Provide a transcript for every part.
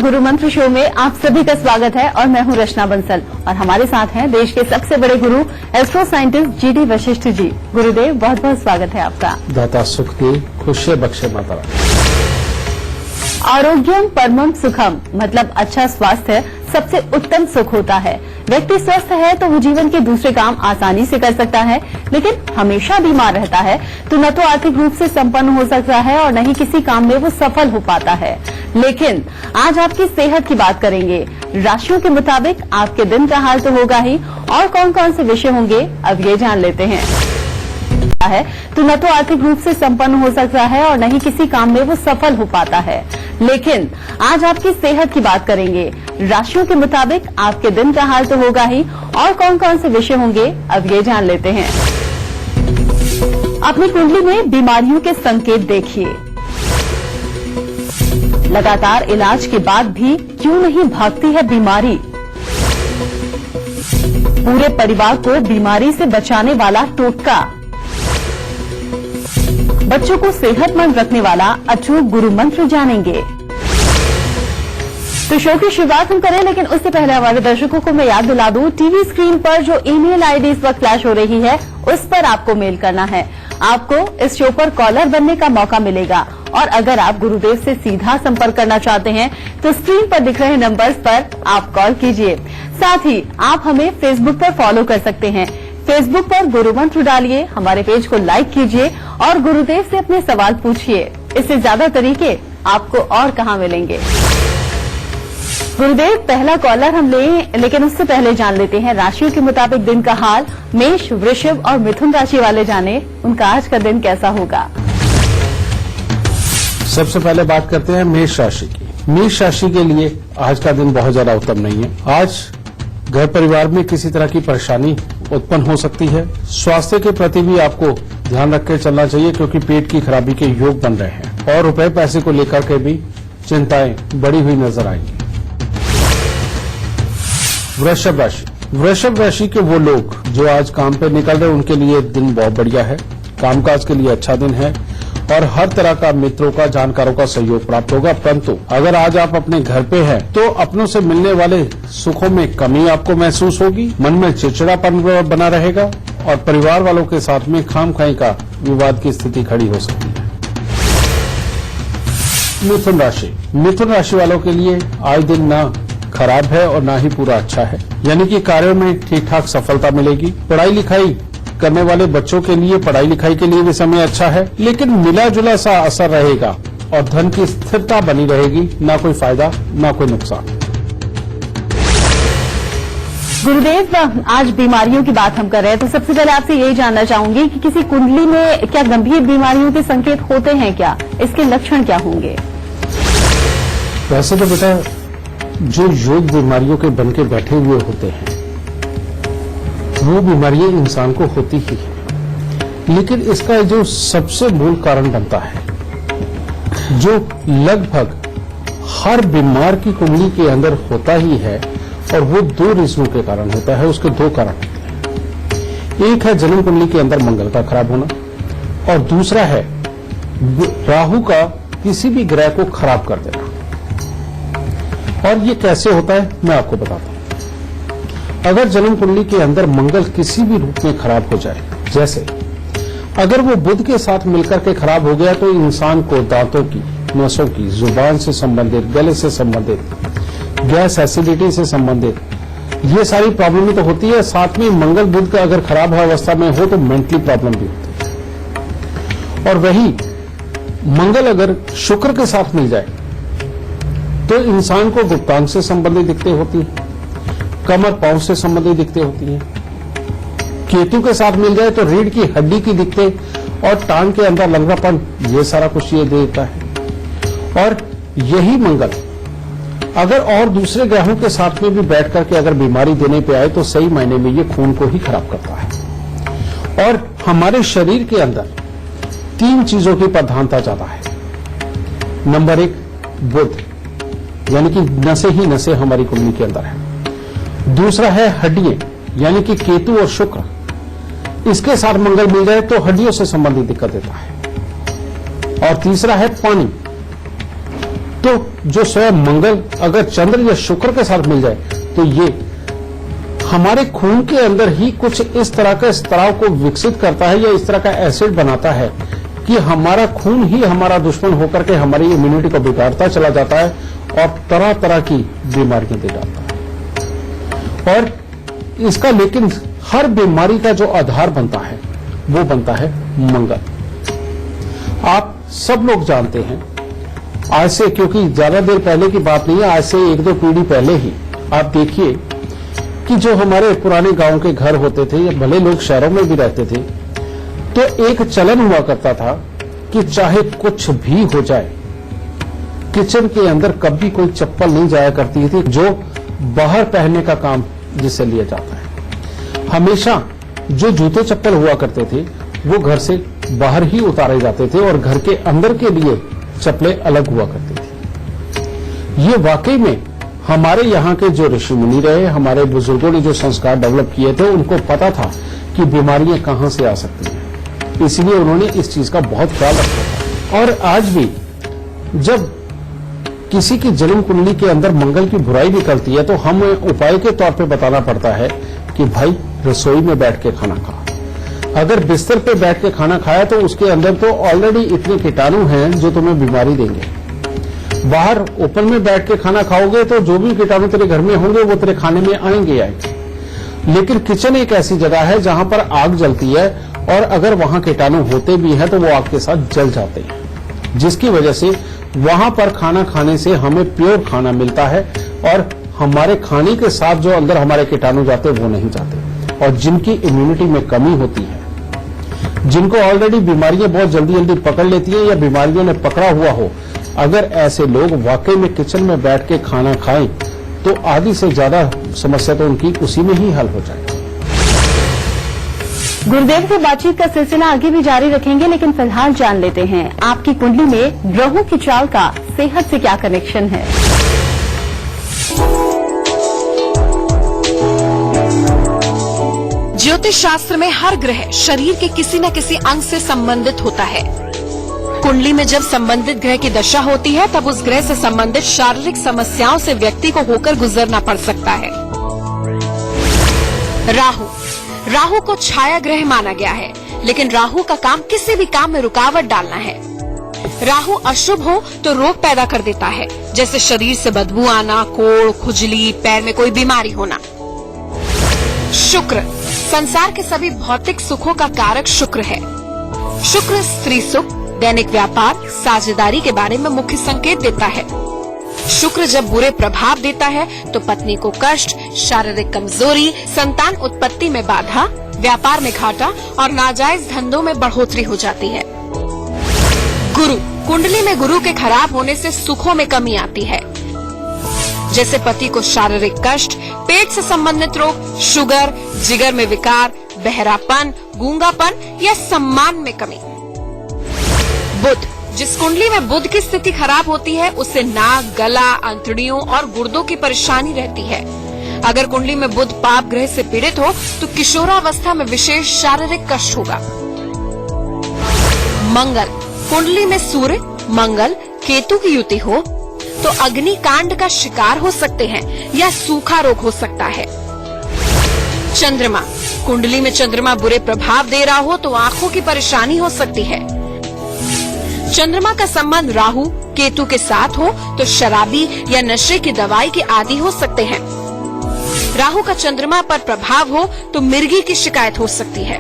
गुरु मंत्र शो में आप सभी का स्वागत है और मैं हूं रचना बंसल और हमारे साथ हैं देश के सबसे बड़े गुरु astro scientist GD Vashishtha ji. गुरुदेव बहुत बहुत स्वागत है आपका। दाता सुख दी खुशी बख्शे माता। आरोग्यम परमम सुखम मतलब अच्छा स्वास्थ्य सबसे उत्तम सुख होता है। व्यक्ति स्वस्थ है तो वो जीवन के दूसरे काम आसानी से कर सकता है, लेकिन हमेशा बीमार रहता है तो न तो आर्थिक रूप से संपन्न हो सकता है और न ही किसी काम में वो सफल हो पाता है। लेकिन आज आपकी सेहत की बात करेंगे। राशियों के मुताबिक आपके दिन का हाल तो होगा ही, और कौन कौन से विषय होंगे अब ये जान लेते हैं। है तो न तो आर्थिक रूप से संपन्न हो सकता है और न ही किसी काम में वो सफल हो पाता है। लेकिन आज आपकी सेहत की बात करेंगे। राशियों के मुताबिक आपके दिन का हाल तो होगा ही, और कौन कौन से विषय होंगे अब ये जान लेते हैं। अपनी कुंडली में बीमारियों के संकेत देखिए। लगातार इलाज के बाद भी क्यों नहीं भागती है बीमारी। पूरे परिवार को बीमारी से बचाने वाला टोटका। बच्चों को सेहतमंद रखने वाला अचूक गुरु मंत्र जानेंगे। तो शो की शुरुआत हम करें, लेकिन उससे पहले हमारे दर्शकों को मैं याद दिला दूं, टीवी स्क्रीन पर जो ईमेल आईडी इस वक्त फ्लैश हो रही है उस पर आपको मेल करना है। आपको इस शो पर कॉलर बनने का मौका मिलेगा और अगर आप गुरुदेव से सीधा संपर्क करना चाहते हैं तो स्क्रीन पर दिख रहे नंबर्स पर आप कॉल कीजिए। साथ ही आप हमें फेसबुक पर फॉलो कर सकते हैं। फेसबुक पर गुरु मंत्र डालिए, हमारे पेज को लाइक कीजिए और गुरुदेव से अपने सवाल पूछिए। इससे ज्यादा तरीके आपको और कहां मिलेंगे। गुरुदेव पहला कॉलर हम लें, लेकिन उससे पहले जान लेते हैं राशियों के मुताबिक दिन का हाल। मेष, वृषभ और मिथुन राशि वाले जाने उनका आज का दिन कैसा होगा। सबसे पहले बात करते हैं मेष राशि की। मेष राशि के लिए आज का दिन बहुत ज्यादा उत्तम नहीं है। आज घर परिवार में किसी तरह की परेशानी उत्पन्न हो सकती है। स्वास्थ्य के प्रति भी आपको ध्यान रख कर चलना चाहिए, क्योंकि पेट की खराबी के योग बन रहे हैं और रुपए पैसे को लेकर के भी चिंताएं बढ़ी हुई नजर आएंगी। वृषभ राशि। वृषभ राशि के वो लोग जो आज काम पे निकल रहे हैं उनके लिए दिन बहुत बढ़िया है। कामकाज के लिए अच्छा दिन है और हर तरह का मित्रों का, जानकारों का सहयोग प्राप्त होगा। परंतु अगर आज आप अपने घर पे हैं तो अपनों से मिलने वाले सुखों में कमी आपको महसूस होगी। मन में चिड़चिड़ापन बना रहेगा और परिवार वालों के साथ में खामखाई का विवाद की स्थिति खड़ी हो सकती है। मिथुन राशि। मिथुन राशि वालों के लिए आज दिन न खराब है और न ही पूरा अच्छा है, यानी कि कार्यों में ठीक ठाक सफलता मिलेगी। पढ़ाई लिखाई करने वाले बच्चों के लिए पढ़ाई लिखाई के लिए भी समय अच्छा है, लेकिन मिला जुला सा असर रहेगा और धन की स्थिरता बनी रहेगी। ना कोई फायदा ना कोई नुकसान। गुरुदेव आज बीमारियों की बात हम कर रहे हैं, तो सबसे पहले आपसे यही जानना चाहूंगी कि किसी कुंडली में क्या गंभीर बीमारियों के संकेत होते हैं क्या, इसके लक्षण क्या होंगे। वैसे तो बेटा जो योग बीमारियों के बन के बैठे हुए होते हैं वो बीमारियां इंसान को होती ही है, लेकिन इसका जो सबसे मूल कारण बनता है, जो लगभग हर बीमार की कुंडली के अंदर होता ही है, और वो दो रीजनों के कारण होता है। उसके दो कारण होते हैं। एक है जन्म कुंडली के अंदर मंगल का खराब होना और दूसरा है राहु का किसी भी ग्रह को खराब कर देना। और ये कैसे होता है मैं आपको बताता हूं। अगर जन्म कुंडली के अंदर मंगल किसी भी रूप में खराब हो जाए, जैसे अगर वो बुध के साथ मिलकर के खराब हो गया तो इंसान को दांतों की, नसों की, जुबान से संबंधित, गले से संबंधित, गैस एसिडिटी से संबंधित ये सारी प्रॉब्लम तो होती है। साथ में मंगल बुध का अगर खराब अवस्था में हो तो मेंटली प्रॉब्लम भी होती है। और वही मंगल अगर शुक्र के साथ मिल जाए तो इंसान को गुप्तांग से संबंधित दिक्कतें होती हैं, कमर पांव से संबंधित दिक्कतें होती हैं। केतु के साथ मिल जाए तो रीढ़ की हड्डी की दिक्कतें और टांग के अंदर लंगड़ापन, ये सारा कुछ ये देता है। और यही मंगल अगर और दूसरे ग्रहों के साथ में भी बैठ करके अगर बीमारी देने पे आए तो सही मायने में ये खून को ही खराब करता है। और हमारे शरीर के अंदर तीन चीजों की प्रधानता ज्यादा है। नंबर एक बुध, यानी कि नसें ही नसें हमारी कुंडली के अंदर है। दूसरा है हड्डियां, यानी कि केतु और शुक्र, इसके साथ मंगल मिल जाए तो हड्डियों से संबंधित दिक्कत देता है। और तीसरा है पानी, तो जो स्वयं मंगल अगर चंद्र या शुक्र के साथ मिल जाए तो ये हमारे खून के अंदर ही कुछ इस तरह का स्त्राव को विकसित करता है या इस तरह का एसिड बनाता है कि हमारा खून ही हमारा दुश्मन होकर के हमारी इम्यूनिटी को बिगाड़ता चला जाता है और तरह तरह की बीमारियां दे डालता है। और इसका लेकिन हर बीमारी का जो आधार बनता है वो बनता है मंगल। आप सब लोग जानते हैं, आज से, क्योंकि ज्यादा देर पहले की बात नहीं है, आज से 1-2 पीढ़ी पहले ही आप देखिए कि जो हमारे पुराने गांव के घर होते थे या भले लोग शहरों में भी रहते थे, तो एक चलन हुआ करता था कि चाहे कुछ भी हो जाए, किचन के अंदर कभी कोई चप्पल नहीं जाया करती थी जो बाहर पहनने का काम जिससे लिया जाता है। हमेशा जो जूते चप्पल हुआ करते थे वो घर से बाहर ही उतारे जाते थे और घर के अंदर के लिए चप्पलें अलग हुआ करती थी। ये वाकई में हमारे यहाँ के जो ऋषि मुनि रहे, हमारे बुजुर्गों ने जो संस्कार डेवलप किए थे, उनको पता था कि बीमारियां कहां से आ सकती हैं, इसलिए उन्होंने इस चीज का बहुत ख्याल रखा था। और आज भी जब किसी की जन्म कुंडली के अंदर मंगल की बुराई निकलती है तो हमें उपाय के तौर पे बताना पड़ता है कि भाई रसोई में बैठ के खाना खा। अगर बिस्तर पे बैठ के खाना खाया तो उसके अंदर तो ऑलरेडी इतने कीटाणु हैं जो तुम्हें बीमारी देंगे। बाहर ओपन में बैठ के खाना खाओगे तो जो भी कीटाणु तेरे घर में होंगे वो तेरे खाने में आएंगे। लेकिन किचन एक ऐसी जगह है जहां पर आग जलती है और अगर वहां कीटाणु होते भी हैं तो वो आग के साथ जल जाते हैं, जिसकी वजह से वहां पर खाना खाने से हमें प्योर खाना मिलता है और हमारे खाने के साथ जो अंदर हमारे कीटाणु जाते वो नहीं जाते। और जिनकी इम्यूनिटी में कमी होती है, जिनको ऑलरेडी बीमारियां बहुत जल्दी जल्दी पकड़ लेती हैं या बीमारियों ने पकड़ा हुआ हो, अगर ऐसे लोग वाकई में किचन में बैठ के खाना खाएं तो आधी से ज्यादा समस्या तो उनकी उसी में ही हल हो जाएगी। गुरुदेव से बातचीत का सिलसिला आगे भी जारी रखेंगे, लेकिन फिलहाल जान लेते हैं आपकी कुंडली में ग्रहों की चाल का सेहत से क्या कनेक्शन है। ज्योतिष शास्त्र में हर ग्रह शरीर के किसी न किसी अंग से संबंधित होता है। कुंडली में जब संबंधित ग्रह की दशा होती है तब उस ग्रह से संबंधित शारीरिक समस्याओं से व्यक्ति को होकर गुजरना पड़ सकता है। राहु को छाया ग्रह माना गया है, लेकिन राहु का काम किसी भी काम में रुकावट डालना है। राहु अशुभ हो तो रोग पैदा कर देता है, जैसे शरीर से बदबू आना, कोढ़, खुजली, पैर में कोई बीमारी होना। शुक्र संसार के सभी भौतिक सुखों का कारक शुक्र है। शुक्र स्त्री सुख, दैनिक व्यापार, साझेदारी के बारे में मुख्य संकेत देता है। शुक्र जब बुरे प्रभाव देता है तो पत्नी को कष्ट, शारीरिक कमजोरी, संतान उत्पत्ति में बाधा, व्यापार में घाटा और नाजायज धंधों में बढ़ोतरी हो जाती है। गुरु कुंडली में गुरु के खराब होने से सुखों में कमी आती है, जैसे पति को शारीरिक कष्ट, पेट से संबंधित रोग, शुगर, जिगर में विकार, बहरापन, गूंगापन या सम्मान में कमी। बुध जिस कुंडली में बुध की स्थिति खराब होती है उससे नाक, गला, अंतड़ियों और गुर्दों की परेशानी रहती है। अगर कुंडली में बुध पाप ग्रह से पीड़ित हो तो किशोरावस्था में विशेष शारीरिक कष्ट होगा। मंगल कुंडली में सूर्य, मंगल, केतु की युति हो तो अग्निकांड का शिकार हो सकते हैं या सूखा रोग हो सकता है। चंद्रमा कुंडली में चंद्रमा बुरे प्रभाव दे रहा हो तो आंखों की परेशानी हो सकती है। चंद्रमा का संबंध राहु, केतु के साथ हो तो शराबी या नशे की दवाई के आदी हो सकते हैं। राहु का चंद्रमा पर प्रभाव हो तो मिर्गी की शिकायत हो सकती है।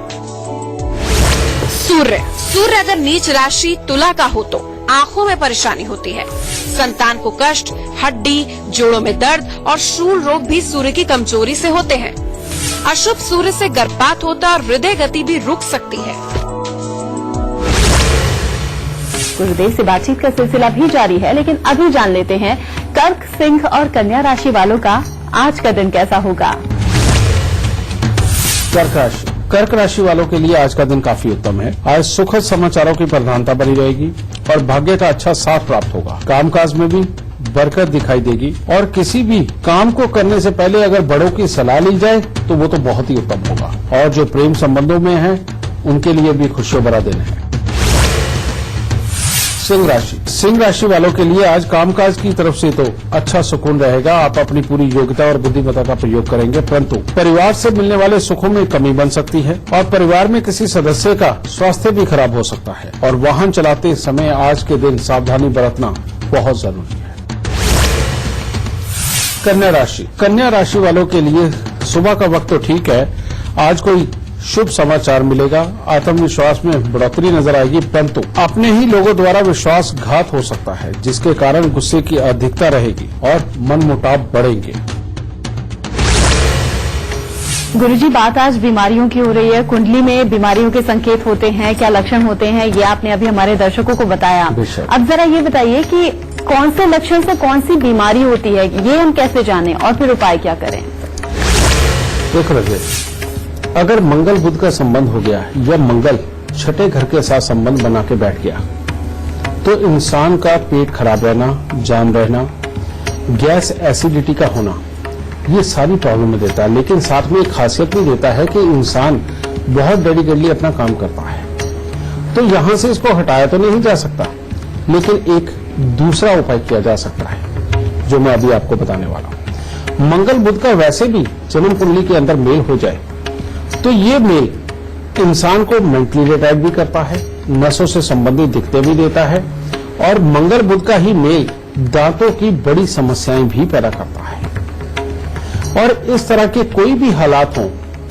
सूर्य अगर नीच राशि तुला का हो तो आंखों में परेशानी होती है। संतान को कष्ट, हड्डी, जोड़ों में दर्द और शूल रोग भी सूर्य की कमजोरी से होते हैं। अशुभ सूर्य से गर्भपात होता और हृदय गति भी रुक सकती है। गुरुदेव से बातचीत का सिलसिला भी जारी है, लेकिन अभी जान लेते हैं कर्क, सिंह और कन्या राशि वालों का आज का दिन कैसा होगा। कर्क राशि वालों के लिए आज का दिन काफी उत्तम है। आज सुखद समाचारों की प्रधानता बनी रहेगी और भाग्य का अच्छा साथ प्राप्त होगा। कामकाज में भी बरकत दिखाई देगी और किसी भी काम को करने से पहले अगर बड़ों की सलाह ली जाए तो वो तो बहुत ही उत्तम होगा। और जो प्रेम संबंधों में है उनके लिए भी खुशियों भरा दिन है। सिंह राशि वालों के लिए आज कामकाज की तरफ से तो अच्छा सुकून रहेगा। आप अपनी पूरी योग्यता और बुद्धिमत्ता का प्रयोग करेंगे, परंतु परिवार से मिलने वाले सुखों में कमी बन सकती है और परिवार में किसी सदस्य का स्वास्थ्य भी खराब हो सकता है और वाहन चलाते समय आज के दिन सावधानी बरतना बहुत जरूरी है। कन्या राशि वालों के लिए सुबह का वक्त तो ठीक है, आज कोई शुभ समाचार मिलेगा, आत्मविश्वास में बढ़ोतरी नजर आएगी, परंतु अपने ही लोगों द्वारा विश्वासघात हो सकता है, जिसके कारण गुस्से की अधिकता रहेगी और मनमुटाव बढ़ेंगे। गुरुजी, बात आज बीमारियों की हो रही है। कुंडली में बीमारियों के संकेत होते हैं, क्या लक्षण होते हैं, ये आपने अभी हमारे दर्शकों को बताया। अब जरा ये बताइए कि कौन से लक्षण से कौन सी बीमारी होती है, ये हम कैसे जानें और फिर उपाय क्या करें? देख रहे, अगर मंगल बुध का संबंध हो गया या मंगल छठे घर के साथ संबंध बना के बैठ गया तो इंसान का पेट खराब रहना, जाम रहना, गैस एसिडिटी का होना, ये सारी प्रॉब्लम देता है। लेकिन साथ में एक खासियत भी देता है कि इंसान बहुत डेडिकेटली अपना काम करता है, तो यहां से इसको हटाया तो नहीं जा सकता, लेकिन एक दूसरा उपाय किया जा सकता है जो मैं अभी आपको बताने वाला हूं। मंगल बुध का वैसे भी जन्म कुंडली के अंदर मेल हो जाए तो ये मेल इंसान को मेंटली रिटायर्ड भी करता है, नसों से संबंधित दिक्कतें भी देता है और मंगल बुध का ही मेल दांतों की बड़ी समस्याएं भी पैदा करता है। और इस तरह के कोई भी हालात हो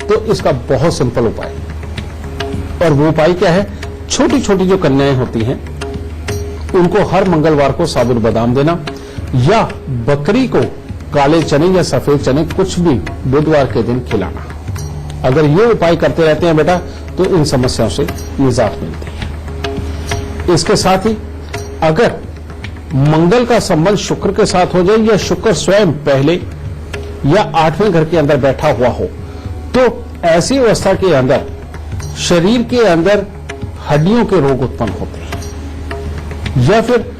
तो इसका बहुत सिंपल उपाय, और वो उपाय क्या है, छोटी छोटी जो कन्याएं होती हैं उनको हर मंगलवार को साबुत बादाम देना या बकरी को काले चने या सफेद चने कुछ भी बुधवार के दिन खिलाना। अगर ये उपाय करते रहते हैं बेटा तो इन समस्याओं से निजात मिलती है। इसके साथ ही अगर मंगल का संबंध शुक्र के साथ हो जाए या शुक्र स्वयं पहले या 8वें घर के अंदर बैठा हुआ हो तो ऐसी अवस्था के अंदर शरीर के अंदर हड्डियों के रोग उत्पन्न होते हैं या फिर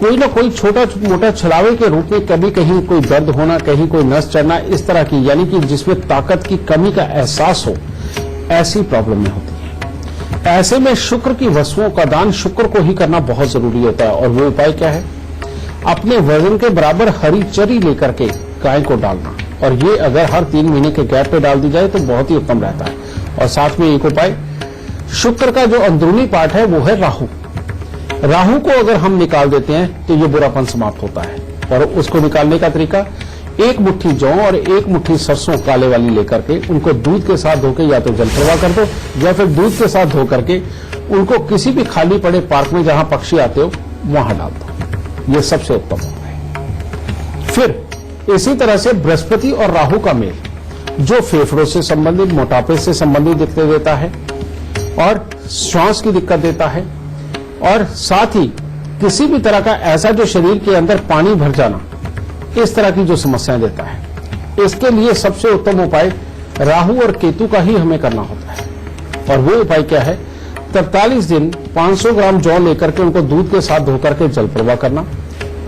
कोई ना कोई छोटा मोटा छलावे के रूप में कभी कहीं कोई दर्द होना, कहीं कोई नस चढ़ना, इस तरह की, यानी कि जिसमें ताकत की कमी का एहसास हो, ऐसी प्रॉब्लम में होती है। ऐसे में शुक्र की वस्तुओं का दान शुक्र को ही करना बहुत जरूरी होता है। और वो उपाय क्या है, अपने वजन के बराबर हरी चरी लेकर के गाय को डालना, और ये अगर हर 3 महीने के गैप पे डाल दी जाए तो बहुत ही उत्तम रहता है। और साथ में एक उपाय, शुक्र का जो अंदरूनी पार्ट है वो है राहु। राहु को अगर हम निकाल देते हैं तो ये बुरापन समाप्त होता है। और उसको निकालने का तरीका, 1 मुट्ठी जौ और 1 मुट्ठी सरसों काले वाली लेकर के उनको दूध के साथ धोके या तो जल प्रवाह कर दो या फिर दूध के साथ धो करके उनको किसी भी खाली पड़े पार्क में जहां पक्षी आते हो वहां डाल दो। ये सबसे उत्तम होता है। फिर इसी तरह से बृहस्पति और राहु का मेल जो फेफड़ों से संबंधित, मोटापे से संबंधित दिक्कतें देता है और श्वास की दिक्कत देता है, और साथ ही किसी भी तरह का ऐसा जो शरीर के अंदर पानी भर जाना, इस तरह की जो समस्याएं देता है, इसके लिए सबसे उत्तम उपाय राहु और केतु का ही हमें करना होता है। और वो उपाय क्या है, 43 दिन 500 ग्राम जौ लेकर के उनको दूध के साथ धोकर के जल प्रवाह करना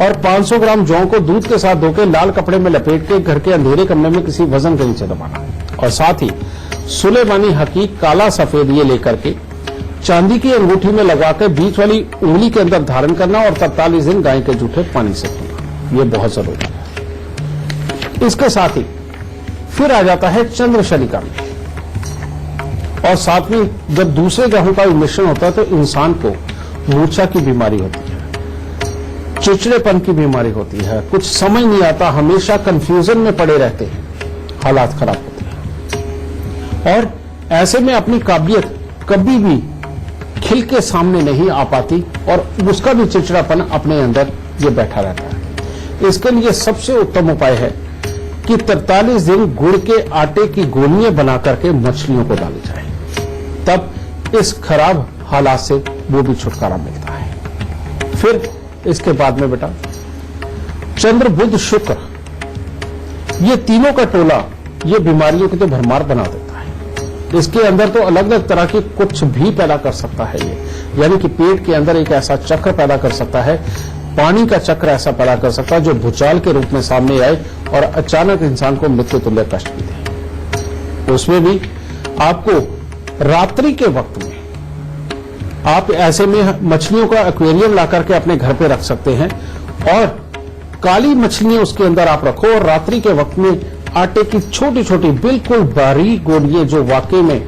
और 500 ग्राम जौ को दूध के साथ धोकर लाल कपड़े में लपेट के घर के अंधेरे कमरे में किसी वजन के नीचे दबाना। और साथ ही सुलेमानी हकीक काला सफेद ये लेकर के चांदी की अंगूठी में लगाकर बीच वाली उंगली के अंदर धारण करना और 43 दिन गाय के जूठे पानी से धोना, ये बहुत जरूरी है। इसके साथ ही फिर आ जाता है चंद्र शनि का मेल, और साथ में जब दूसरे ग्रहों का मिश्रण होता है तो इंसान को मूर्छा की बीमारी होती है, चिड़चिड़ेपन की बीमारी होती है, कुछ समझ नहीं आता, हमेशा कंफ्यूजन में पड़े रहते हैं, हालात खराब होते हैं और ऐसे में अपनी काबिलियत कभी भी खिल के सामने नहीं आ पाती और उसका भी चिड़चिड़ापन अपने अंदर ये बैठा रहता है। इसके लिए सबसे उत्तम उपाय है कि 43 दिन गुड़ के आटे की गोलियां बना करके मछलियों को डाली जाए, तब इस खराब हालात से वो भी छुटकारा मिलता है। फिर इसके बाद में बेटा चंद्र बुध शुक्र ये तीनों का टोला ये बीमारियों की तो भरमार बना देता है। इसके अंदर तो अलग अलग तरह की कुछ भी पैदा कर सकता है ये, यानी कि पेट के अंदर एक ऐसा चक्र पैदा कर सकता है, पानी का चक्र ऐसा पैदा कर सकता है जो भूचाल के रूप में सामने आए और अचानक इंसान को मृत्यु तुल्य कष्ट भी दे। उसमें भी आपको रात्रि के वक्त में आप ऐसे में मछलियों का एक्वेरियम ला करके अपने घर पे रख सकते हैं और काली मछलियां उसके अंदर आप रखो और रात्रि के वक्त में आटे की छोटी छोटी बिल्कुल बारीक गोलियां जो वाकई में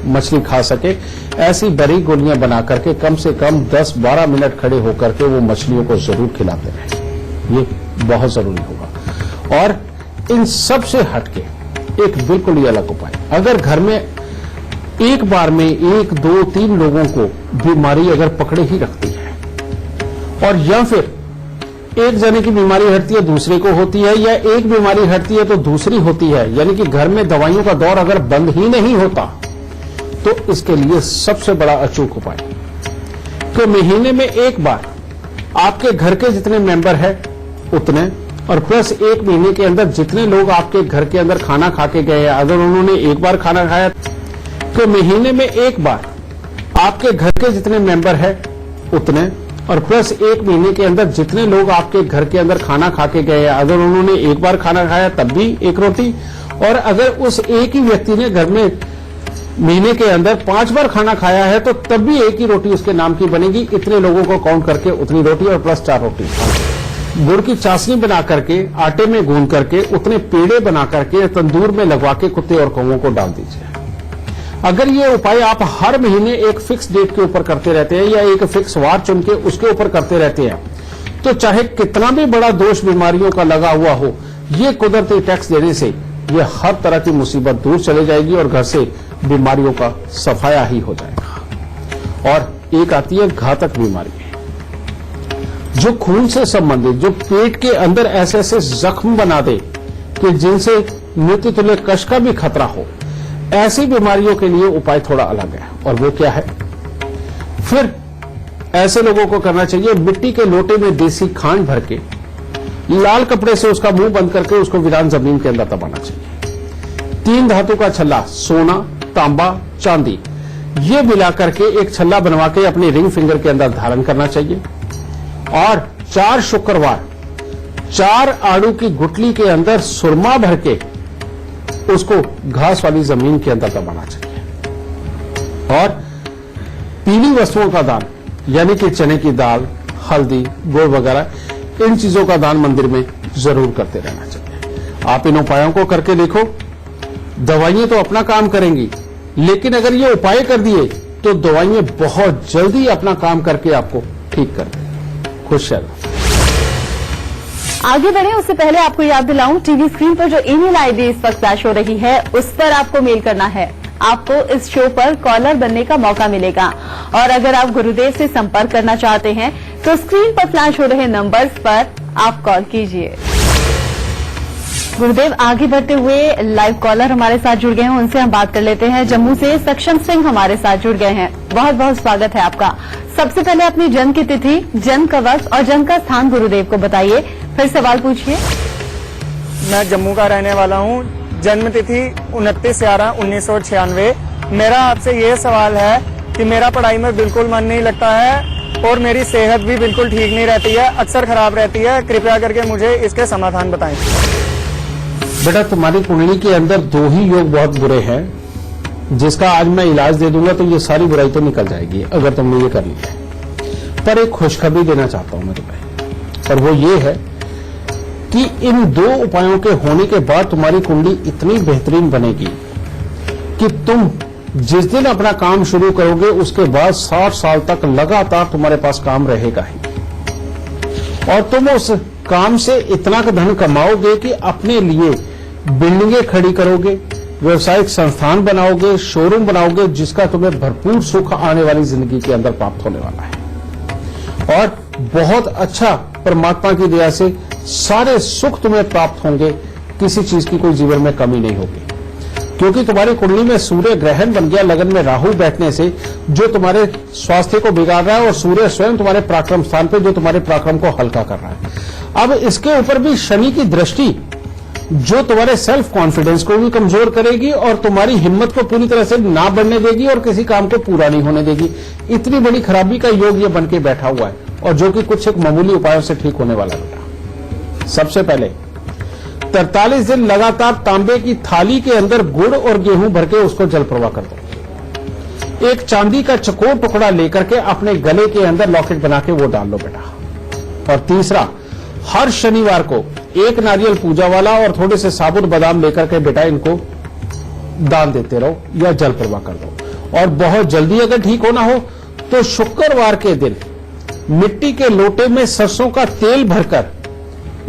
मछली खा सके, ऐसी बारीक गोलियां बना करके कम से कम 10-12 मिनट खड़े होकर के वो मछलियों को जरूर खिलाते रहें। ये बहुत जरूरी होगा। और इन सब से हटके एक बिल्कुल ही अलग उपाय, अगर घर में एक बार में 1, 2, 3 लोगों को बीमारी अगर पकड़े ही रखती है और या फिर एक जने की बीमारी हटती है दूसरे को होती है, या एक बीमारी हटती है तो दूसरी होती है, यानी कि घर में दवाइयों का दौर अगर बंद ही नहीं होता, तो इसके लिए सबसे बड़ा अचूक उपाय कि महीने में एक बार आपके घर के जितने मेंबर हैं उतने, और प्लस एक महीने के अंदर जितने लोग आपके घर के अंदर खाना खा के गए हैं, अगर उन्होंने एक बार खाना खाया तो महीने में एक बार आपके घर के जितने मेंबर हैं उतने, और प्लस एक महीने के अंदर जितने लोग आपके घर के अंदर खाना खा के गए हैं, अगर उन्होंने एक बार खाना खाया तब भी एक रोटी, और अगर उस एक ही व्यक्ति ने घर में महीने के अंदर 5 बार खाना खाया है तो तब भी एक ही रोटी उसके नाम की बनेगी। इतने लोगों को काउंट करके उतनी रोटी और प्लस 4 रोटी। गुड़ की चाशनी बना करके आटे में गूंद करके उतने पेड़े बना करके तंदूर में लगवा के कुत्ते और कौवों को डाल दीजिए। अगर ये उपाय आप हर महीने एक फिक्स डेट के ऊपर करते रहते हैं या एक फिक्स वार चुन के उसके ऊपर करते रहते हैं, तो चाहे कितना भी बड़ा दोष बीमारियों का लगा हुआ हो, ये कुदरती टैक्स देने से ये हर तरह की मुसीबत दूर चले जाएगी और घर से बीमारियों का सफाया ही हो जाएगा। और एक आती है घातक बीमारी, जो खून से संबंधित, जो पेट के अंदर ऐसे ऐसे जख्म बना दे कि जिनसे मृत्यु तुल्य कष्ट का भी खतरा हो। ऐसी बीमारियों के लिए उपाय थोड़ा अलग है, और वो क्या है? फिर ऐसे लोगों को करना चाहिए मिट्टी के लोटे में देसी खांड भर के लाल कपड़े से उसका मुंह बंद करके उसको वीरान जमीन के अंदर दबाना चाहिए। 3 धातु का छल्ला, सोना, तांबा, चांदी, ये मिला करके एक छल्ला बनवा के अपने रिंग फिंगर के अंदर धारण करना चाहिए। और 4 शुक्रवार 4 आड़ू की गुठली के अंदर सुरमा भर के उसको घास वाली जमीन के अंदर दबाना चाहिए। और पीली वस्तुओं का दान, यानी कि चने की दाल, हल्दी, गुड़ वगैरह, इन चीजों का दान मंदिर में जरूर करते रहना चाहिए। आप इन उपायों को करके देखो। दवाइयां तो अपना काम करेंगी, लेकिन अगर ये उपाय कर दिए तो दवाइयां बहुत जल्दी अपना काम करके आपको ठीक कर देंगी। खुश रहो। आगे बढ़े उससे पहले आपको याद दिलाऊं, टीवी स्क्रीन पर जो ईमेल आईडी इस वक्त फ्लैश हो रही है उस पर आपको मेल करना है। आपको इस शो पर कॉलर बनने का मौका मिलेगा, और अगर आप गुरुदेव से संपर्क करना चाहते हैं तो स्क्रीन पर फ्लैश हो रहे नंबर्स पर आप कॉल कीजिए। गुरुदेव, आगे बढ़ते हुए लाइव कॉलर हमारे साथ जुड़ गए हैं, उनसे हम बात कर लेते हैं। जम्मू से सक्षम सिंह हमारे साथ जुड़ गए हैं। बहुत बहुत स्वागत है आपका। सबसे पहले अपनी जन्म की तिथि, जन्म का वक्त और जन्म का स्थान गुरुदेव को बताइए, फिर सवाल पूछिए। मैं जम्मू का रहने वाला हूँ। जन्म तिथि 29/11/1996। मेरा आपसे ये सवाल है कि मेरा पढ़ाई में बिल्कुल मन नहीं लगता है और मेरी सेहत भी बिल्कुल ठीक नहीं रहती है, अक्सर खराब रहती है। कृपया करके मुझे इसके समाधान बताएं। बेटा, तुम्हारी कुंडली के अंदर 2 ही योग बहुत बुरे हैं, जिसका आज मैं इलाज दे दूंगा तो ये सारी बुराई तो निकल जाएगी अगर तुमने ये कर लिया। पर एक खुशखबरी देना चाहता हूं मैं तुम्हें, और वो ये है कि इन 2 उपायों के होने के बाद तुम्हारी कुंडली इतनी बेहतरीन बनेगी कि तुम जिस दिन अपना काम शुरू करोगे उसके बाद 60 साल तक लगातार तुम्हारे पास काम रहेगा ही, और तुम उस काम से इतना धन कमाओगे कि अपने लिए बिल्डिंगें खड़ी करोगे, व्यवसायिक संस्थान बनाओगे, शोरूम बनाओगे, जिसका तुम्हें भरपूर सुख आने वाली जिंदगी के अंदर प्राप्त होने वाला है। और बहुत अच्छा परमात्मा की दया से सारे सुख तुम्हें प्राप्त होंगे, किसी चीज की कोई जीवन में कमी नहीं होगी, क्योंकि तुम्हारी कुंडली में सूर्य ग्रहण बन गया लगन में राहु बैठने से, जो तुम्हारे स्वास्थ्य को बिगाड़ रहा है, और सूर्य स्वयं तुम्हारे पराक्रम स्थान पे जो तुम्हारे पराक्रम को हल्का कर रहा है। अब इसके ऊपर भी शनि की दृष्टि जो तुम्हारे सेल्फ कॉन्फिडेंस को भी कमजोर करेगी और तुम्हारी हिम्मत को पूरी तरह से ना बढ़ने देगी और किसी काम को पूरा नहीं होने देगी। इतनी बड़ी खराबी का योग ये बन के बैठा हुआ है, और जो कि कुछ एक मामूली उपायों से ठीक होने वाला बेटा। सबसे पहले 43 दिन लगातार तांबे की थाली के अंदर गुड़ और गेहूं भर के उसको जल प्रवाह कर दो। एक चांदी का चकोर टुकड़ा लेकर के अपने गले के अंदर लॉकेट बना के वो डाल लो बेटा। और तीसरा, हर शनिवार को एक नारियल पूजा वाला और थोड़े से साबुत बादाम लेकर के बेटा इनको दान देते रहो या जल प्रवाह कर दो। और बहुत जल्दी अगर ठीक होना हो तो शुक्रवार के दिन मिट्टी के लोटे में सरसों का तेल भरकर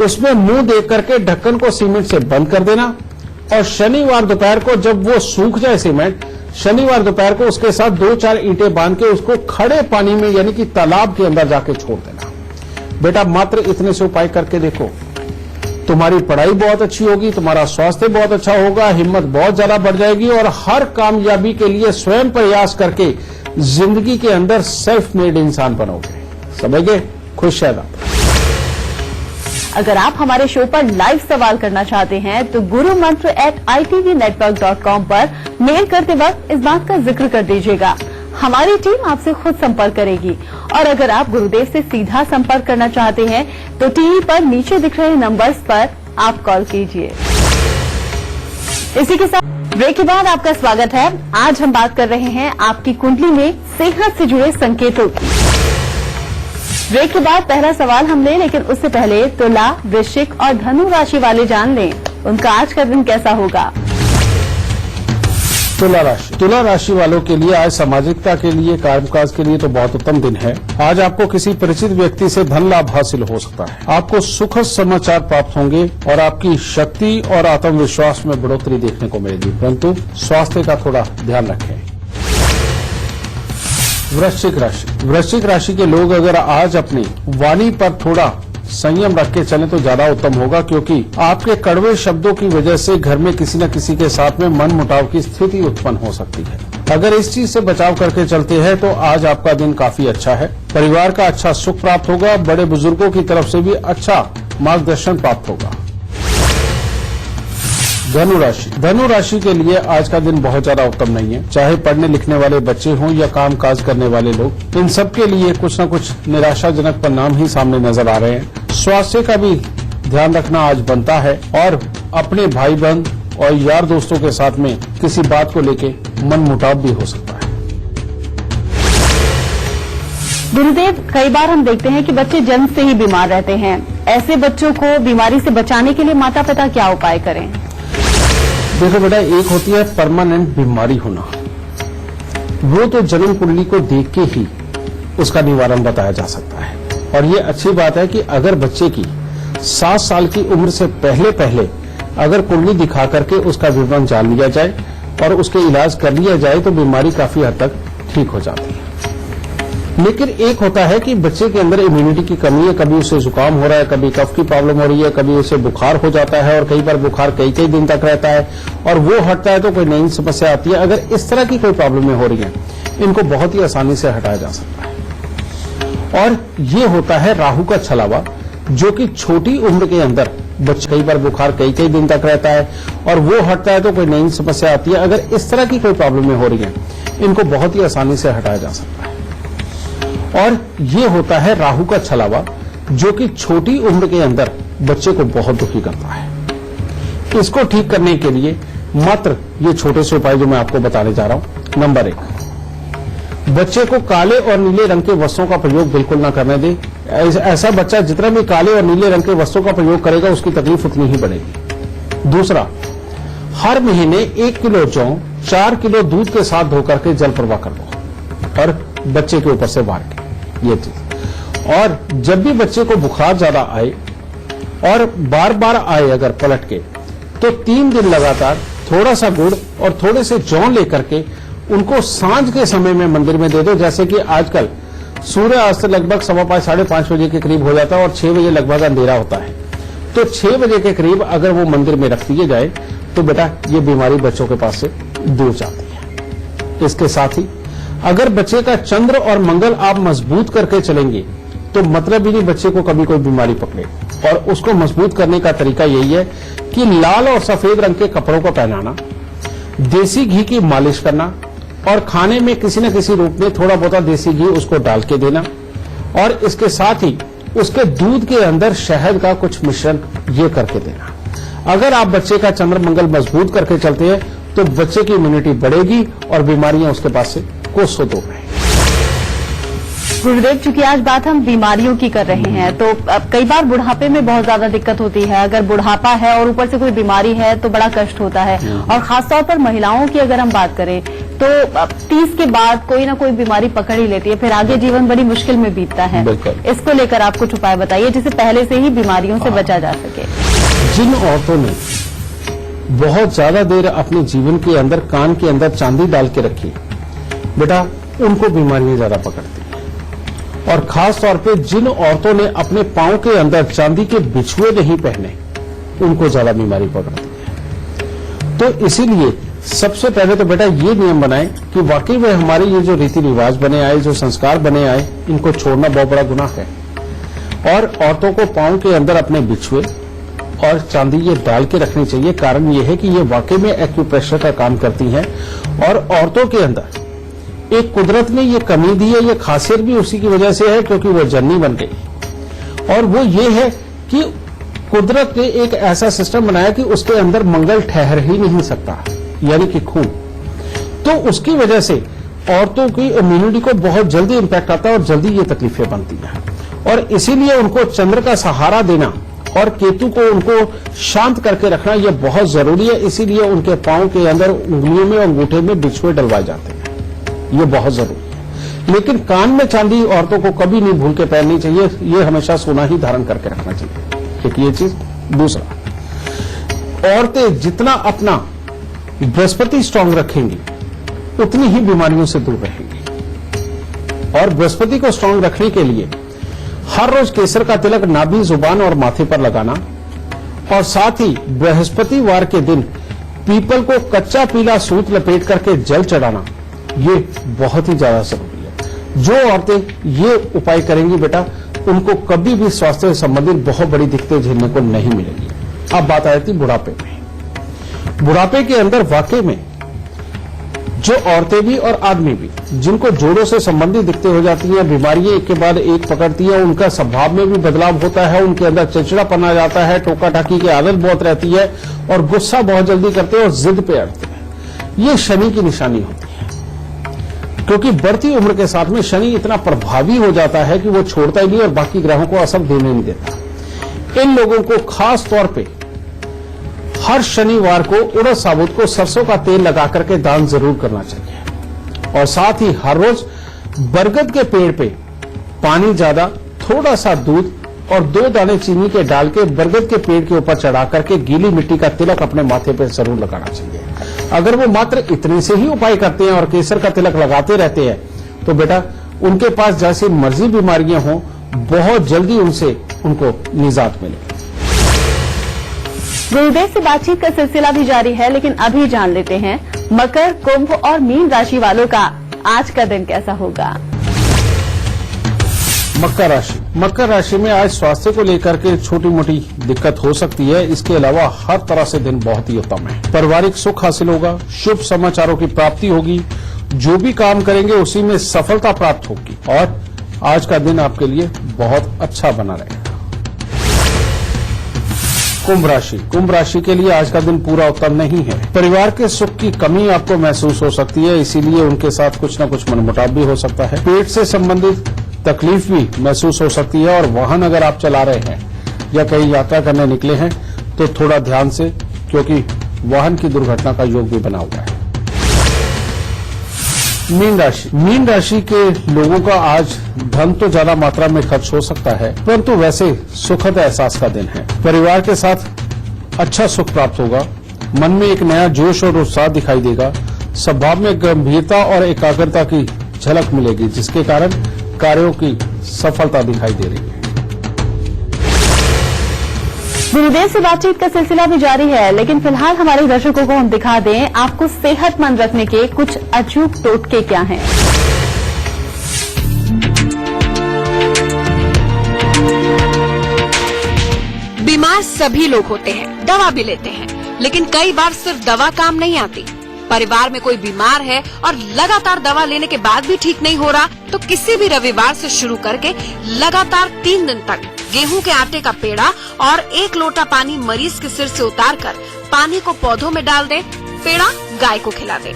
उसमें मुंह दे करके ढक्कन को सीमेंट से बंद कर देना। और शनिवार दोपहर को जब वो सूख जाए सीमेंट, शनिवार दोपहर को उसके साथ 2-4 ईंटें बांध के उसको खड़े पानी में यानी कि तालाब के अंदर जाके छोड़ देना। बेटा मात्र इतने से उपाय करके देखो, तुम्हारी पढ़ाई बहुत अच्छी होगी, तुम्हारा स्वास्थ्य बहुत अच्छा होगा, हिम्मत बहुत ज्यादा बढ़ जाएगी और हर कामयाबी के लिए स्वयं प्रयास करके जिंदगी के अंदर सेल्फ मेड इंसान बनोगे। समझ गए? खुश रहना। अगर आप हमारे शो पर लाइव सवाल करना चाहते हैं तो gurumantra@itvnetwork.com पर मेल करते वक्त इस बात का जिक्र कर दीजिएगा। हमारी टीम आपसे खुद संपर्क करेगी। और अगर आप गुरुदेव से सीधा संपर्क करना चाहते हैं तो टीवी पर नीचे दिख रहे नंबर्स पर आप कॉल कीजिए। इसी के साथ ब्रेक के बाद आपका स्वागत है। आज हम बात कर रहे हैं आपकी कुंडली में सेहत से जुड़े संकेतों की। ब्रेक के बाद पहला सवाल हम लें, लेकिन उससे पहले तुला, वृश्चिक और धनु राशि वाले जान लें उनका आज का दिन कैसा होगा। तुला राशि वालों के लिए आज सामाजिकता के लिए, कामकाज के लिए तो बहुत उत्तम दिन है। आज आपको किसी परिचित व्यक्ति से धन लाभ हासिल हो सकता है। आपको सुखद समाचार प्राप्त होंगे और आपकी शक्ति और आत्मविश्वास में बढ़ोतरी देखने को मिलेगी, परंतु स्वास्थ्य का थोड़ा ध्यान रखें। वृश्चिक राशि के लोग अगर आज अपनी वाणी पर थोड़ा संयम रख के चलें तो ज्यादा उत्तम होगा, क्योंकि आपके कड़वे शब्दों की वजह से घर में किसी न किसी के साथ में मनमुटाव की स्थिति उत्पन्न हो सकती है। अगर इस चीज से बचाव करके चलते हैं तो आज आपका दिन काफी अच्छा है। परिवार का अच्छा सुख प्राप्त होगा, बड़े बुजुर्गों की तरफ से भी अच्छा मार्गदर्शन प्राप्त होगा। धनु राशि के लिए आज का दिन बहुत ज्यादा उत्तम नहीं है। चाहे पढ़ने लिखने वाले बच्चे हों या काम काज करने वाले लोग, इन सब के लिए कुछ न कुछ निराशाजनक परिणाम ही सामने नजर आ रहे हैं। स्वास्थ्य का भी ध्यान रखना आज बनता है और अपने भाई बहन और यार दोस्तों के साथ में किसी बात को लेके मनमुटाव भी हो सकता है। गुरुदेव, कई बार हम देखते हैं कि बच्चे जन्म से ही बीमार रहते हैं। ऐसे बच्चों को बीमारी से बचाने के लिए माता पिता क्या उपाय करें। देखो बेटा, एक होती है परमानेंट बीमारी होना, वो तो जन्म कुंडली को देख के ही उसका निवारण बताया जा सकता है। और ये अच्छी बात है कि अगर बच्चे की 7 साल की उम्र से पहले अगर कुंडली दिखा करके उसका विवरण जान लिया जाए और उसके इलाज कर लिया जाए तो बीमारी काफी हद तक ठीक हो जाती है। लेकिन एक होता है कि बच्चे के अंदर इम्यूनिटी की कमी है, कभी उसे जुकाम हो रहा है, कभी कफ की प्रॉब्लम हो रही है, कभी उसे बुखार हो जाता है और कई बार बुखार कई दिन तक रहता है और वो हटता है तो कोई नई समस्या आती है। अगर इस तरह की कोई प्रॉब्लम हो रही है, इनको बहुत ही आसानी से हटाया जा सकता है। और ये होता है राहु का छलावा, जो कि छोटी उम्र के अंदर बच्चे, कई बार बुखार कई दिन तक रहता है और वो हटता है तो कोई नई समस्या आती है। अगर इस तरह की कोई प्रॉब्लम हो रही है, इनको बहुत ही आसानी से हटाया जा सकता है। और ये होता है राहु का छलावा, जो कि छोटी उम्र के अंदर बच्चे को बहुत दुखी करता है। इसको ठीक करने के लिए मात्र ये छोटे से उपाय जो मैं आपको बताने जा रहा हूं। नंबर 1, बच्चे को काले और नीले रंग के वस्त्रों का प्रयोग बिल्कुल ना करने दें। ऐसा बच्चा जितना भी काले और नीले रंग के वस्त्रों का प्रयोग करेगा, उसकी तकलीफ उतनी ही बढ़ेगी। दूसरा, हर महीने 1 किलो जौ 4 किलो दूध के साथ धोकर के जल प्रवाह कर दो और बच्चे के ऊपर से बाहर के, ये चीज। और जब भी बच्चे को बुखार ज्यादा आए और बार बार आए अगर पलट के, तो 3 दिन लगातार थोड़ा सा गुड़ और थोड़े से जौ लेकर के उनको सांझ के समय में मंदिर में दे दो। जैसे कि आजकल सूर्य अस्त लगभग 5:15 साढ़े 5 बजे के करीब हो जाता है और 6 बजे लगभग अंधेरा होता है, तो 6 बजे के करीब अगर वो मंदिर में रख दिए जाए तो बेटा ये बीमारी बच्चों के पास से दूर जाती है। इसके साथ ही अगर बच्चे का चंद्र और मंगल आप मजबूत करके चलेंगे तो मतलब ही नहीं बच्चे को कभी कोई बीमारी पकड़े। और उसको मजबूत करने का तरीका यही है कि लाल और सफेद रंग के कपड़ों को पहनाना, देसी घी की मालिश करना और खाने में किसी न किसी रूप में थोड़ा बहुत देसी घी उसको डाल के देना। और इसके साथ ही उसके दूध के अंदर शहद का कुछ मिश्रण ये करके देना। अगर आप बच्चे का चंद्र मंगल मजबूत करके चलते हैं तो बच्चे की इम्यूनिटी बढ़ेगी और बीमारियां उसके पास से कोसों दूर रहे। गुरुदेव, चूंकि आज बात हम बीमारियों की कर रहे हैं, तो अब कई बार बुढ़ापे में बहुत ज्यादा दिक्कत होती है। अगर बुढ़ापा है और ऊपर से कोई बीमारी है तो बड़ा कष्ट होता है। और खासतौर पर महिलाओं की अगर हम बात करें तो 30 के बाद कोई ना कोई बीमारी पकड़ ही लेती है, फिर आगे जीवन बड़ी मुश्किल में बीतता है। इसको लेकर आप कुछ उपाय बताइए जिससे पहले से ही बीमारियों से बचा जा सके। जिन औरतों ने बहुत ज्यादा देर अपने जीवन के अंदर कान के अंदर चांदी डाल के रखी, बेटा उनको बीमारियां ज्यादा पकड़ती हैं। और खास तौर पे जिन औरतों ने अपने पांव के अंदर चांदी के बिछुए नहीं पहने, उनको ज्यादा बीमारी पकड़ती है। तो इसीलिए सबसे पहले तो बेटा ये नियम बनाएं कि वाकई में हमारे ये जो रीति रिवाज बने आए, जो संस्कार बने आए, इनको छोड़ना बहुत बड़ा गुनाह है। और औरतों को पांव के अंदर अपने बिछुए और चांदी ये डाल के रखनी चाहिए। कारण ये है कि ये वाकई में एक्यूप्रेशर का काम करती हैं। और औरतों के अंदर एक कुदरत ने ये कमी दी है, ये खासियत भी उसी की वजह से है क्योंकि वो जननी बन गई। और वो ये है कि कुदरत ने एक ऐसा सिस्टम बनाया कि उसके अंदर मंगल ठहर ही नहीं सकता, यानी कि खून। तो उसकी वजह से औरतों की इम्यूनिटी को बहुत जल्दी इंपैक्ट आता है और जल्दी ये तकलीफें बनती हैं। और इसीलिए उनको चंद्र का सहारा देना और केतु को उनको शांत करके रखना यह बहुत जरूरी है। इसीलिए उनके पांव के अंदर उंगलियों में और अंगूठे में बिछुए डलवाए जाते हैं, ये बहुत जरूरी है। लेकिन कान में चांदी औरतों को कभी नहीं भूल के पहननी चाहिए, ये हमेशा सोना ही धारण करके रखना चाहिए, एक ये चीज। दूसरा, औरतें जितना अपना बृहस्पति स्ट्रांग रखेंगी उतनी ही बीमारियों से दूर रहेंगी। और बृहस्पति को स्ट्रांग रखने के लिए हर रोज केसर का तिलक नाभि, जुबान और माथे पर लगाना, और साथ ही बृहस्पतिवार के दिन पीपल को कच्चा पीला सूत लपेट करके जल चढ़ाना, ये बहुत ही ज्यादा जरूरी है। जो औरतें ये उपाय करेंगी बेटा, उनको कभी भी स्वास्थ्य से संबंधित बहुत बड़ी दिक्कतें झेलने को नहीं मिलेगी। अब बात आई थी बुढ़ापे में। बुढ़ापे के अंदर वाकई में जो औरतें भी और आदमी भी जिनको जोड़ों से संबंधित दिक्कतें हो जाती हैं, बीमारियां एक के बाद एक पकड़ती है, उनका स्वभाव में भी बदलाव होता है, उनके अंदर चिड़चिड़ापन आ जाता है, टोका टाकी की आदत बहुत रहती है और गुस्सा बहुत जल्दी करते हैं और जिद पे अड़ते हैं। ये शनि की निशानी होती है। क्योंकि बढ़ती उम्र के साथ में शनि इतना प्रभावी हो जाता है कि वो छोड़ता ही नहीं और बाकी ग्रहों को असर देने नहीं देता। इन लोगों को खास तौर पे हर शनिवार को उड़द साबुत को सरसों का तेल लगा करके दान जरूर करना चाहिए। और साथ ही हर रोज बरगद के पेड़ पे पानी ज्यादा, थोड़ा सा दूध और 2 दाने चीनी के डाल के बरगद के पेड़ के ऊपर चढ़ा करके गीली मिट्टी का तिलक अपने माथे पे जरूर लगाना चाहिए। अगर वो मात्र इतने से ही उपाय करते हैं और केसर का तिलक लगाते रहते हैं तो बेटा उनके पास जैसी मर्जी बीमारियां हों, बहुत जल्दी उनसे उनको निजात मिलेगी। गुरुदेव से बातचीत का सिलसिला भी जारी है, लेकिन अभी जान लेते हैं मकर, कुंभ और मीन राशि वालों का आज का दिन कैसा होगा। मकर राशि में आज स्वास्थ्य को लेकर के छोटी मोटी दिक्कत हो सकती है। इसके अलावा हर तरह से दिन बहुत ही उत्तम है। पारिवारिक सुख हासिल होगा, शुभ समाचारों की प्राप्ति होगी, जो भी काम करेंगे उसी में सफलता प्राप्त होगी और आज का दिन आपके लिए बहुत अच्छा बना रहेगा। कुंभ राशि के लिए आज का दिन पूरा उत्तम नहीं है। परिवार के सुख की कमी आपको महसूस हो सकती है, इसीलिए उनके साथ कुछ न कुछ मनमुटाव भी हो सकता है। पेट से संबंधित तकलीफ भी महसूस हो सकती है और वाहन अगर आप चला रहे हैं या कहीं यात्रा करने निकले हैं तो थोड़ा ध्यान से, क्योंकि वाहन की दुर्घटना का योग भी बना हुआ है। मीन राशि के लोगों का आज धन तो ज्यादा मात्रा में खर्च हो सकता है, परंतु वैसे सुखद एहसास का दिन है। परिवार के साथ अच्छा सुख प्राप्त होगा, मन में एक नया जोश और उत्साह दिखाई देगा, स्वभाव में गंभीरता और एकाग्रता की झलक मिलेगी, जिसके कारण कार्यों की सफलता दिखाई दे रही है। गुरुदेव से बातचीत का सिलसिला भी जारी है, लेकिन फिलहाल हमारे दर्शकों को हम दिखा दें आपको सेहतमंद रखने के कुछ अचूक टोटके क्या हैं। बीमार सभी लोग होते हैं, दवा भी लेते हैं, लेकिन कई बार सिर्फ दवा काम नहीं आती। परिवार में कोई बीमार है और लगातार दवा लेने के बाद भी ठीक नहीं हो रहा, तो किसी भी रविवार से शुरू करके लगातार 3 दिन तक गेहूं के आटे का पेड़ा और 1 लोटा पानी मरीज के सिर से उतारकर पानी को पौधों में डाल दें, पेड़ा गाय को खिला दें।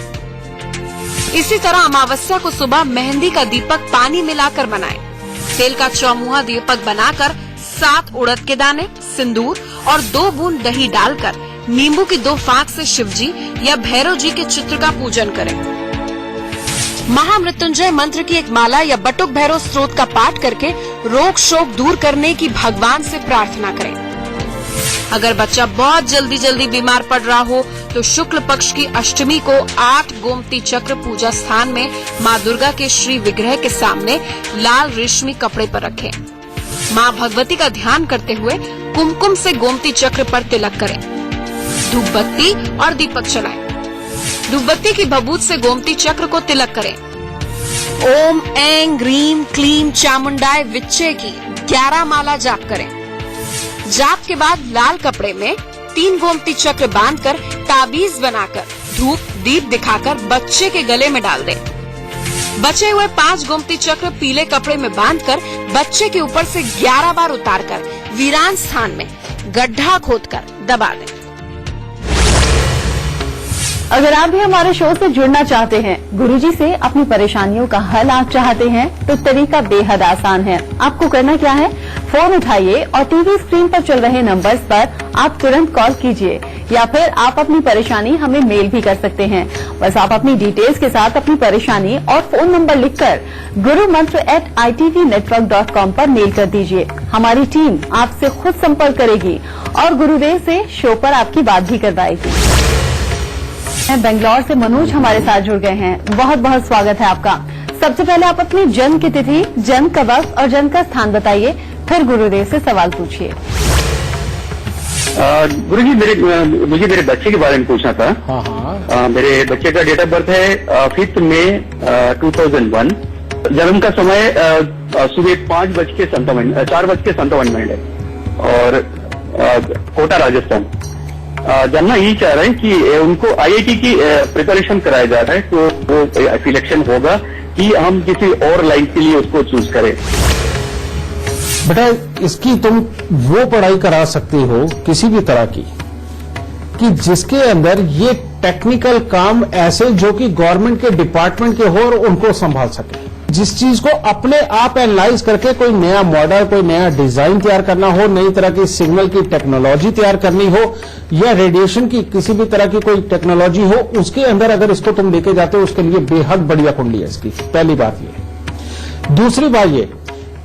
इसी तरह अमावस्या को सुबह मेहंदी का दीपक पानी मिलाकर बनाएं। तेल का चौमुहा दीपक बनाकर 7 उड़द के दाने, सिंदूर और 2 बूंद दही डालकर नींबू की 2 फाक से शिवजी या भैरव जी के चित्र का पूजन करें। महामृत्युंजय मंत्र की एक माला या बटुक भैरव स्त्रोत का पाठ करके रोग शोक दूर करने की भगवान से प्रार्थना करें। अगर बच्चा बहुत जल्दी बीमार पड़ रहा हो तो शुक्ल पक्ष की अष्टमी को 8 गोमती चक्र पूजा स्थान में माँ दुर्गा के श्री विग्रह के सामने लाल रेशमी कपड़े पर रखें। माँ भगवती का ध्यान करते हुए कुमकुम से गोमती चक्र पर तिलक करें। धूप बत्ती और दीपक जलाएं। धूप बत्ती की भभूत से गोमती चक्र को तिलक करें। ओम ऐं ग्रीम क्लीम चामुंडाय विच्चे की 11 माला जाप करें। जाप के बाद लाल कपड़े में 3 गोमती चक्र बांधकर ताबीज बनाकर धूप दीप दिखाकर बच्चे के गले में डाल दें। बचे हुए 5 गोमती चक्र पीले कपड़े में बांधकर बच्चे के ऊपर से 11 बार उतारकर वीरान स्थान में गड्ढा खोदकर दबा दें। अगर आप भी हमारे शो से जुड़ना चाहते हैं, गुरुजी से अपनी परेशानियों का हल आप चाहते हैं, तो तरीका बेहद आसान है। आपको करना क्या है, फोन उठाइए और टीवी स्क्रीन पर चल रहे नंबर्स पर आप तुरंत कॉल कीजिए या फिर आप अपनी परेशानी हमें मेल भी कर सकते हैं। बस आप अपनी डिटेल्स के साथ अपनी परेशानी और फोन नंबर लिखकर gurumantra@itvnetwork.com पर मेल कर दीजिए। हमारी टीम आपसे खुद संपर्क करेगी और गुरुदेव से शो पर आपकी बात भी करवाएगी। बेंगलोर से मनोज हमारे साथ जुड़ गए हैं। बहुत बहुत स्वागत है आपका। सबसे पहले आप अपनी जन्म की तिथि, जन्म का वक्त और जन्म का स्थान बताइए, फिर गुरुदेव से सवाल पूछिए। गुरुजी मुझे मेरे बच्चे के बारे में पूछना था। हाँ। मेरे बच्चे का डेट ऑफ बर्थ है 5 मई 2001। जन्म का समय सुबह 4:57 है और कोटा राजस्थान। जानना यही चाह रहे हैं कि उनको IIT की प्रिपरेशन कराया जा रहा है, तो वो सिलेक्शन होगा कि हम किसी और लाइन के लिए उसको चूज करें। बेटा, इसकी तुम वो पढ़ाई करा सकती हो किसी भी तरह की कि जिसके अंदर ये टेक्निकल काम ऐसे जो कि गवर्नमेंट के डिपार्टमेंट के हो और उनको संभाल सके। जिस चीज को अपने आप एनालाइज करके कोई नया मॉडल, कोई नया डिजाइन तैयार करना हो, नई तरह की सिग्नल की टेक्नोलॉजी तैयार करनी हो या रेडिएशन की किसी भी तरह की कोई टेक्नोलॉजी हो, उसके अंदर अगर इसको तुम लेके जाते हो, उसके लिए बेहद बढ़िया कुंडली है इसकी। पहली बात ये। दूसरी बात ये,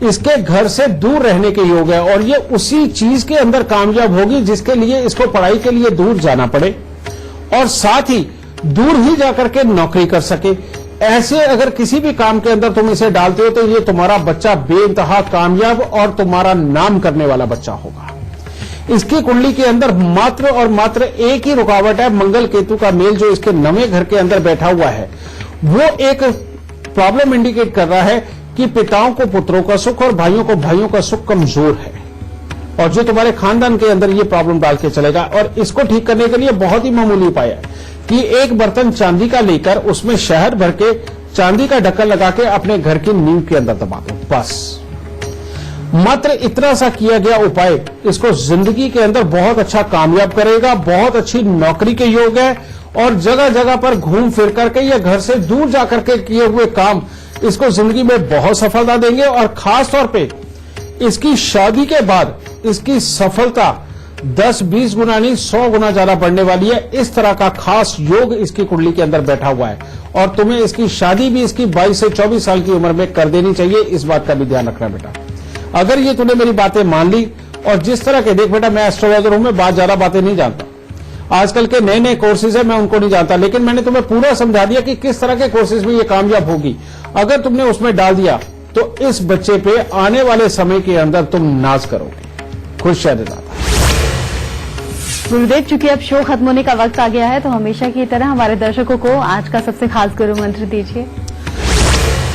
इसके घर से दूर रहने के योग है और ये उसी चीज के अंदर कामयाब होगी जिसके लिए इसको पढ़ाई के लिए दूर जाना पड़े और साथ ही दूर ही जाकर के नौकरी कर सके। ऐसे अगर किसी भी काम के अंदर तुम इसे डालते हो तो ये तुम्हारा बच्चा बेइंतहा कामयाब और तुम्हारा नाम करने वाला बच्चा होगा। इसकी कुंडली के अंदर मात्र और मात्र एक ही रुकावट है, मंगल केतु का मेल जो इसके नवे घर के अंदर बैठा हुआ है, वो एक प्रॉब्लम इंडिकेट कर रहा है कि पिताओं को पुत्रों का सुख और भाइयों को भाइयों का सुख कमजोर है और जो तुम्हारे खानदान के अंदर ये प्रॉब्लम डाल के चलेगा। और इसको ठीक करने के लिए बहुत ही मामूली उपाय है कि एक बर्तन चांदी का लेकर उसमें शहद भर के चांदी का ढक्कन लगा के अपने घर की नींव के अंदर दबा दो। बस मात्र इतना सा किया गया उपाय इसको जिंदगी के अंदर बहुत अच्छा कामयाब करेगा। बहुत अच्छी नौकरी के योग है और जगह जगह पर घूम फिर करके या घर से दूर जाकर के किए हुए काम इसको जिंदगी में बहुत सफलता देंगे और खास तौर पे इसकी शादी के बाद इसकी सफलता 10-20 गुना नहीं 100 गुना ज्यादा बढ़ने वाली है। इस तरह का खास योग इसकी कुंडली के अंदर बैठा हुआ है और तुम्हें इसकी शादी भी इसकी 22 से 24 साल की उम्र में कर देनी चाहिए। इस बात का भी ध्यान रखना बेटा। अगर ये तूने मेरी बातें मान ली और जिस तरह के, देख बेटा मैं एस्ट्रोलॉजर हूं, मैं ज्यादा बातें नहीं जानता, आजकल के नए नए कोर्सेज है मैं उनको नहीं जानता, लेकिन मैंने तुम्हें पूरा समझा दिया कि किस तरह के कोर्सेज में ये कामयाब होगी। अगर तुमने उसमें डाल दिया तो इस बच्चे पे आने वाले समय के अंदर तुम नाज करोगे। खुश रहना। गुरुदेव, चूंकि अब शो खत्म होने का वक्त आ गया है तो हमेशा की तरह हमारे दर्शकों को आज का सबसे खास गुरु मंत्र दीजिए।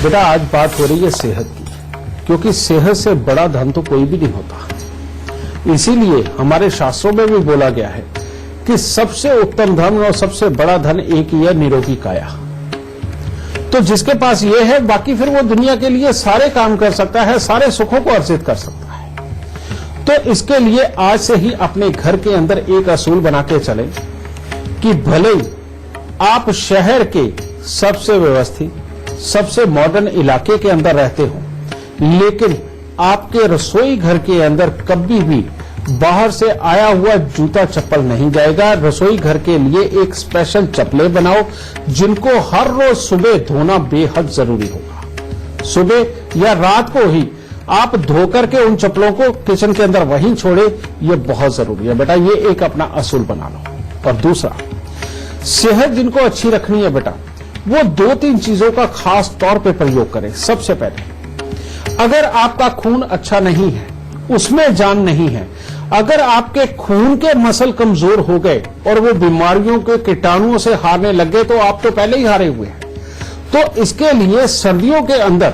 बेटा आज बात हो रही है सेहत की, क्योंकि सेहत से बड़ा धन तो कोई भी नहीं होता। इसीलिए हमारे शास्त्रों में भी बोला गया है कि सबसे उत्तम धन और सबसे बड़ा धन एक ही है, निरोगी काया। तो जिसके पास ये है बाकी फिर वो दुनिया के लिए सारे काम कर सकता है, सारे सुखों को अर्जित कर सकता है। तो इसके लिए आज से ही अपने घर के अंदर एक असूल बना के चले कि भले आप शहर के सबसे व्यवस्थित, सबसे मॉडर्न इलाके के अंदर रहते हो, लेकिन आपके रसोई घर के अंदर कभी भी बाहर से आया हुआ जूता चप्पल नहीं जाएगा। रसोई घर के लिए एक स्पेशल चप्पलें बनाओ जिनको हर रोज सुबह धोना बेहद जरूरी होगा। सुबह या रात को ही आप धोकर के उन चप्पलों को किचन के अंदर वहीं छोड़े, ये बहुत जरूरी है बेटा। ये एक अपना असूल बना लो। और दूसरा, सेहत जिनको अच्छी रखनी है बेटा, वो 2-3 चीजों का खास तौर पे प्रयोग करें। सबसे पहले, अगर आपका खून अच्छा नहीं है, उसमें जान नहीं है, अगर आपके खून के मसल कमजोर हो गए और वो बीमारियों के कीटाणुओं से हारने लग गए, तो आप तो पहले ही हारे हुए हैं। तो इसके लिए सर्दियों के अंदर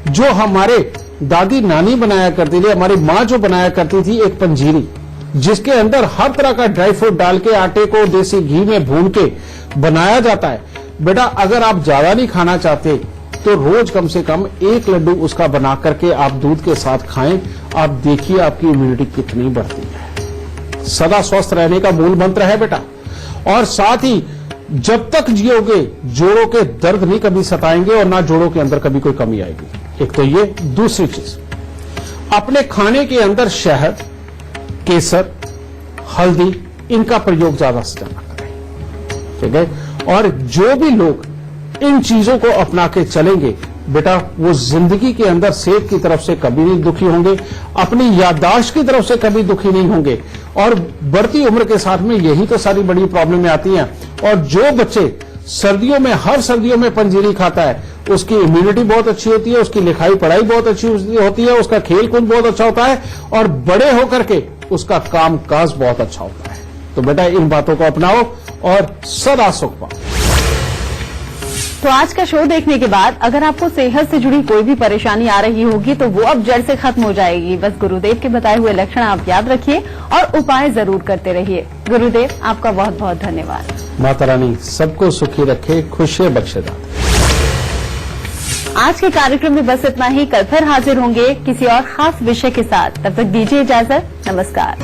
जो हमारे दादी नानी बनाया करती थी, हमारी माँ जो बनाया करती थी, एक पंजीरी जिसके अंदर हर तरह का ड्राई फ्रूट डाल के आटे को देसी घी में भून के बनाया जाता है। बेटा, अगर आप ज्यादा नहीं खाना चाहते तो रोज कम से कम 1 लड्डू उसका बना करके आप दूध के साथ खाएं। आप देखिए आपकी इम्यूनिटी कितनी बढ़ती है। सदा स्वस्थ रहने का मूल मंत्र है बेटा। और साथ ही जब तक जियोगे जोड़ों के दर्द नहीं कभी सताएंगे और ना जोड़ों के अंदर कभी कोई कमी आएगी। एक तो ये। दूसरी चीज, अपने खाने के अंदर शहद, केसर, हल्दी, इनका प्रयोग ज्यादा से ज्यादा करें। ठीक है। और जो भी लोग इन चीजों को अपना के चलेंगे बेटा, वो जिंदगी के अंदर सेहत की तरफ से कभी नहीं दुखी होंगे, अपनी याददाश्त की तरफ से कभी दुखी नहीं होंगे। और बढ़ती उम्र के साथ में यही तो सारी बड़ी प्रॉब्लमें आती हैं। और जो बच्चे सर्दियों में, हर सर्दियों में पंजीरी खाता है, उसकी इम्यूनिटी बहुत अच्छी होती है, उसकी लिखाई पढ़ाई बहुत अच्छी होती है, उसका खेल कूद बहुत अच्छा होता है और बड़े होकर के उसका काम काज बहुत अच्छा होता है। तो बेटा, इन बातों को अपनाओ और सदा सुख पाओ। तो आज का शो देखने के बाद अगर आपको सेहत से जुड़ी कोई भी परेशानी आ रही होगी तो वो अब जड़ से खत्म हो जाएगी। बस गुरुदेव के बताए हुए लक्षण आप याद रखिए और उपाय जरूर करते रहिए। गुरुदेव, आपका बहुत बहुत धन्यवाद। माता रानी सबको सुखी रखे, खुशियां बख्शे दाता। आज के कार्यक्रम में बस इतना ही। कल फिर हाजिर होंगे किसी और खास विषय के साथ। तब तक दीजिए इजाजत। नमस्कार।